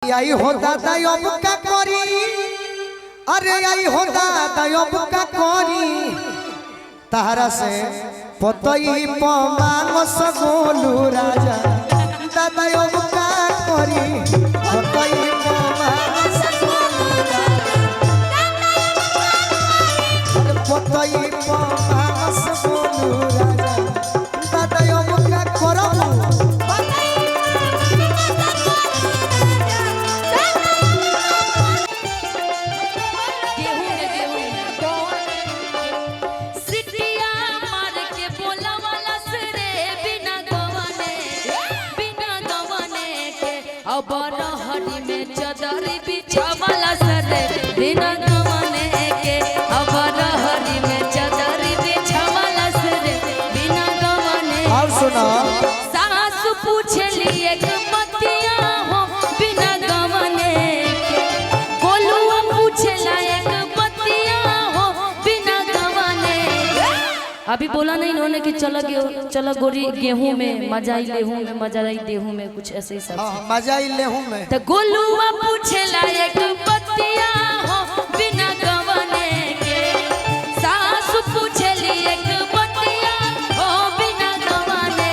आई हो दादा अब का करी, अरे आई हो दादा अब का करी, तारा से पतई पमांग सगोलू राजा दादा अब का करी, पतई पमांग सगोलू राजा पतई पमांग सगोलू राजा दादा अब का करबू हरी में चादर बिछावला सरे बिना गवने के, अबर हरी में चादर बिछावला सरे बिना गवने। और सुना सास पूछली एक बतिया हो बिना गवने के, गोलुआ पूछला एक बतिया हो बिना गवने। अभी बोला नहीं इन्होंने कि चलो गोरी गेहूं में मजा ही लेहूं में मजा ही देहूं में, कुछ ऐसे ही सब। मजा ही लेहूं में तो गोलुआ पूछला एक बतिया हो बिना गवने के, सास पूछली एक बतिया हो बिना गवने।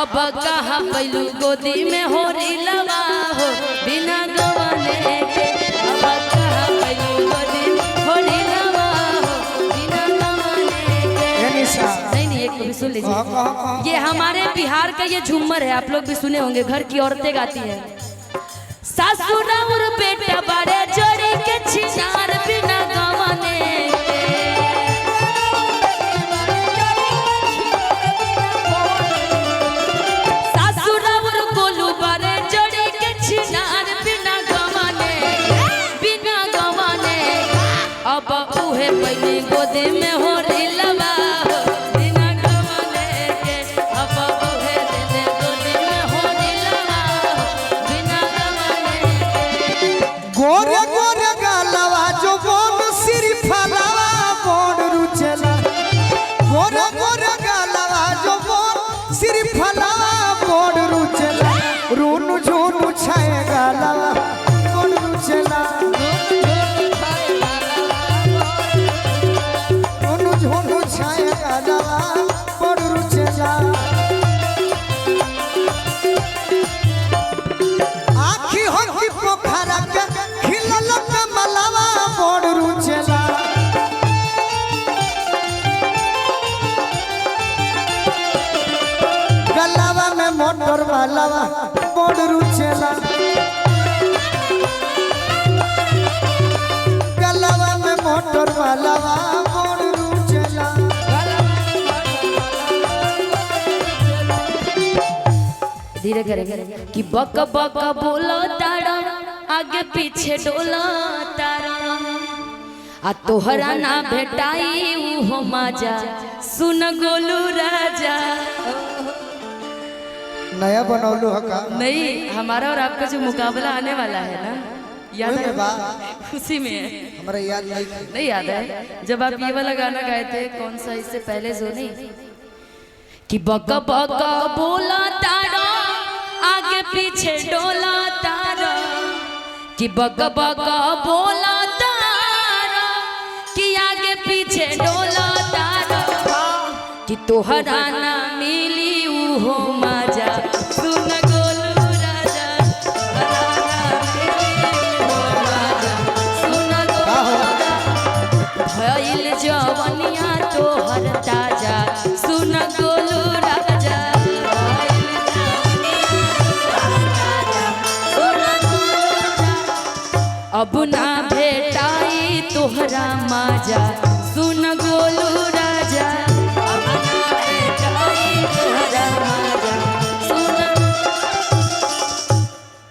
अब कहा पैलू गोदी में हो रिलवा हो बिना गवने के, अब कहा पैलू गोदी में हो रिलवा हो बिना गवने के। नहीं एक तो भी सुन लीजिए, ये हमारे बिहार का ये झूमर है, आप लोग भी सुने होंगे, घर की औरतें गाती हैं। सासुर और बेटा बड़े जोड़ी के छिनार बिना गवने के, सासुर और गोलू बड़े जोड़ी के छिनार बिना गवने बिना गवने। अब उहे पहले गोदे में हो रिलवा बिना गवने के, अब उहे दे गोदे में हो रिलवा बिना गवने के। गोरे गोरे गालवा जो बोन सिर फलावा बोन रुचला, गोरे गोरे गालवा जो बोन सिर फलावा बोन रुचला, रूनु झूनु छाए गालवा बोन रुचला, रूनु झूनु छाए गालवा बोन रुचला। आखी हो की पोखरा के खिलल कमलवा बोन रुचला, गलवा में मोटर वालवा बोन रुचला, गलवा में मोटर वालवा बोन रुचला। धीरे करेंगे कि बक बक बोलो तारा आगे पीछे डोलो तारा, आ तोहरा ना भेटाई हो मजा सुन गोलू राजा। नया बनौलू हका नहीं, हमारा और आपका जो मुकाबला आने वाला है ना, याद है? उसी में है। हमरा याद नहीं याद है जब आप ये वाला गाना गाए थे, कौन सा इससे पहले जो नहीं, कि बक बक बोला तारा आगे पीछे डोला तारा, कि बक बक बोला तारा कि आगे पीछे डोला तारा, कि तोहरा ना मिली हो मजा सुन गोलू राजा, तोहरा ना मिली हो मजा सुन गोलू राजा, भइल जवनिया तोहर ताजा सुन गोलू राजा, भइल जवनिया तोहर ताजा अब ना भेटाई तोहरा मजा सुन गोलू राजा, अब ना भेटाई तोहरा मजा सुन।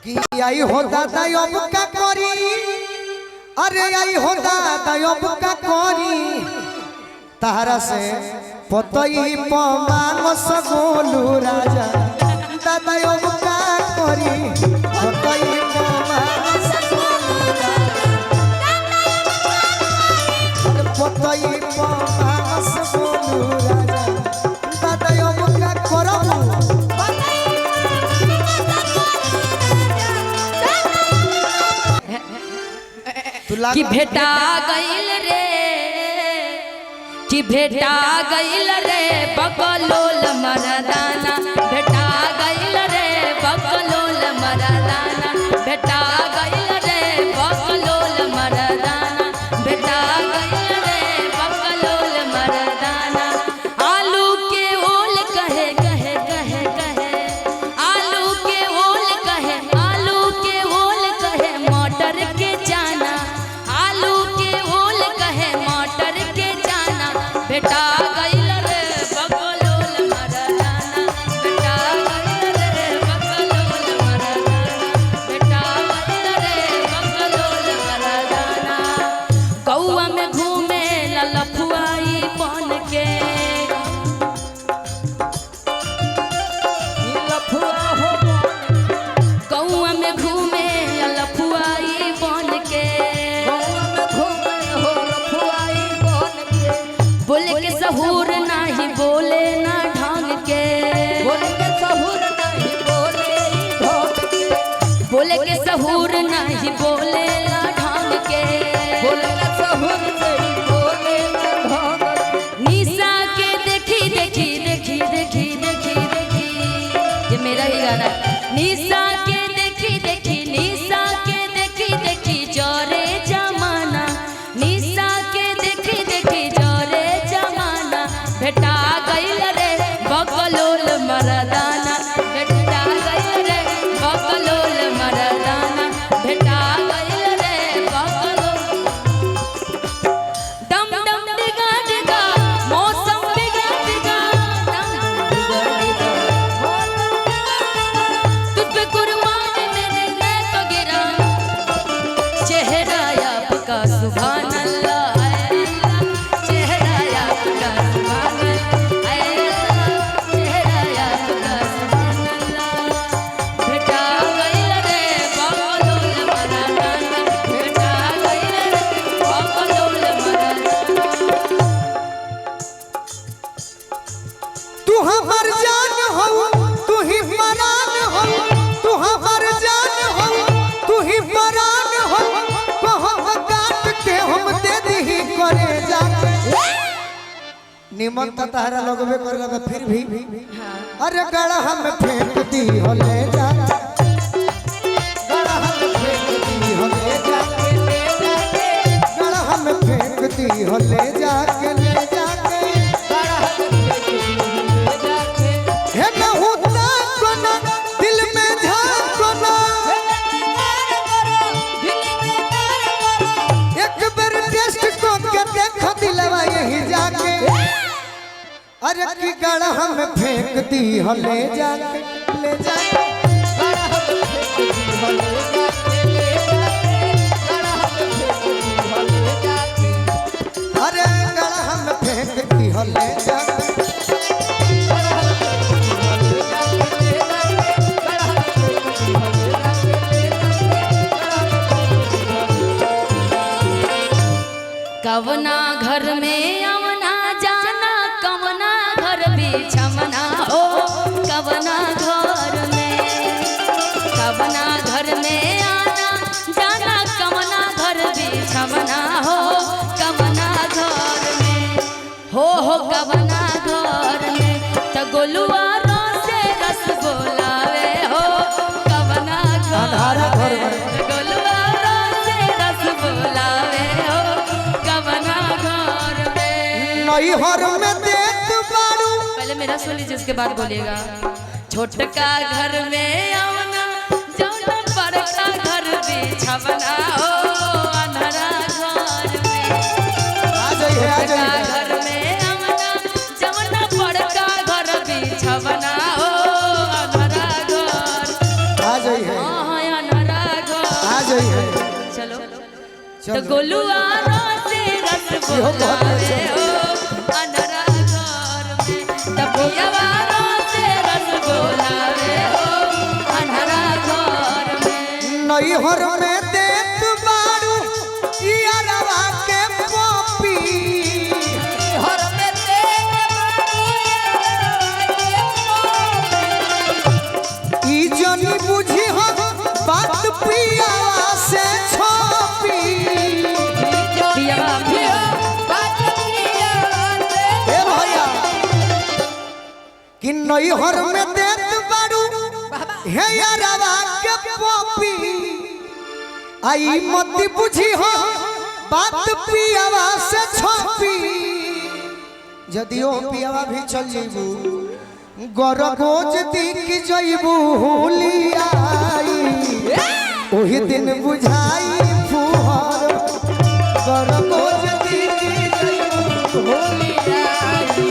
कि आई हो दादा अब का करी, अरे आई हो दादा अब का करी, तारा से पतई पमांग सगोलू राजा दादा अब का करी, पतई पमांग सगोलू राजा पतई पमांग सगोलू राजा दादा अब का करबू। कि भेटा गइल रे, कि भेटा गइल रे बकलोल मरदाना, भेटा गइल रे बकलोल मरदाना, भेटा गइल रे बकलोल मरदाना, भेटा गइल रे बकलोल मरदाना। आलू के ओल कहे कहे कहे कहे, आलू के ओल कहे, आलू के ओल कहे मटर के जाना, आलू के ओल कहे मटर के जाना। बेटा गइल रे बकलोल मरदाना, बेटा गइल रे बकलोल मरदाना, बेटा गइल रे बकलोल मरदाना। गौआ में घूमे ललफुआई बन के, गौआ में घूमे ललफुआई बन के, बोले के सहूर नाही बोले ना ढंग के, बोले के सहूर नाही बोले ढंग के, बोले के सहूर नाही बोले ना ढंग के, बोले के सहूर नहीं बोले ना ढंग के। निशा के देखी देखी देखी देखी देखी देखी, ये मेरा ही गाना है। निशा के देखी देखी, निशा के देखी देखी जोरे जमाना, निशा के देखी देखी जोरे जमाना। भेटा गइल रे बकलोल मरदाना, भेटा गइल रे बकलोल मरदाना, भेटा गइल रे बकलोल। डम डम डिगा डिगा मौसम डिगा डिगा, डम डिगा डिगा तुझ पे कुर्बान मैंने मैं तो गिरा, चेहरा आपका सुभान अल्लाह, चेहरा आपका सुभान अल्लाह, चेहरा आपका सुभान अल्लाह। भेटा गइल रे बकलोल मरदाना, भेटा गइल रे बकलोल मरदाना। तू हमर जान हो, तू ही परान हो, तू हमर जान हो, तू ही परान हो। कहब काट के हम दे दी करे जाके। निमक तो तहरा लगबे कर लगा फिर भी, अरे गड़हा में फेंक दी हो ले जा, गड़हा में फेंक दी हो ले जाके, ले जाके गड़हा में फेंक दी हो ले जाके, ले जाके गड़हा में फेंक दी हो ले जाके। हे कहूँ ताको ना दिल में झांको ना, एक बार टेस्ट को के देखो दिलवा यही जाके। अरे की गड़हा में फेंक दी हो ले जाके, ले जाके गड़हा में फेंक दी हो ले जाके, ले जाके गड़हा में फेंक दी हो ले जाके। अरे गड़हा में फेंक दी हो ले जाके, गड़हा में फेंक दी हो ले जाके, ले जाके गड़हा में फेंक दी हो ले जाके, ले जाके गड़हा में फेंक दी हो ले जाके। कवना घर में अवना जाना, कवना घर बिछमना हो, कवना घर में, कवना घर में आना जाना, कवना घर बिछमना हो, कवना घर में हो कवना घर में। त गोलुआ से रस बोलावे हो, कवना घर में, गोलुआ से रस बोलावे हो, कवना घर में। नैहर में देत बारू, पहले मेरा सुन लीजिए उसके बाद बोलिएगा। छोटका घर में आना जौना बड़का घर बिछवना हो, अनहरा घर में, आ जाइए, आ छोटका जाइए। घर में आना जौना बड़का घर बिछवना हो, अनहरा घर, आ जाइए, हाँ अनहरा घर। आ जाइए। चलो चलो। तो गोलुआ से रस बोलावे हो, अनहरा घर में, तबियावा से रस बोलावे हो, अनहरा घर में। नैहर में देत बारू यारवा के पपी, नैहर में देत बारू ई जनी बुझी हो बात पियावा से छोपी। नई हर में देत बारू हे यारवा के पपी आई मत बुझी हो बात पियावा से छपी जदियो पियावा भी चल जेबू गरगोज दिख जइबू हुलियाई ओही दिन बुझाई फुहर गरगोज दिख जइबू हुलियाई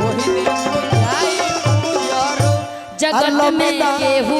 ओही दिन बुझाई फुहर जगत में केहू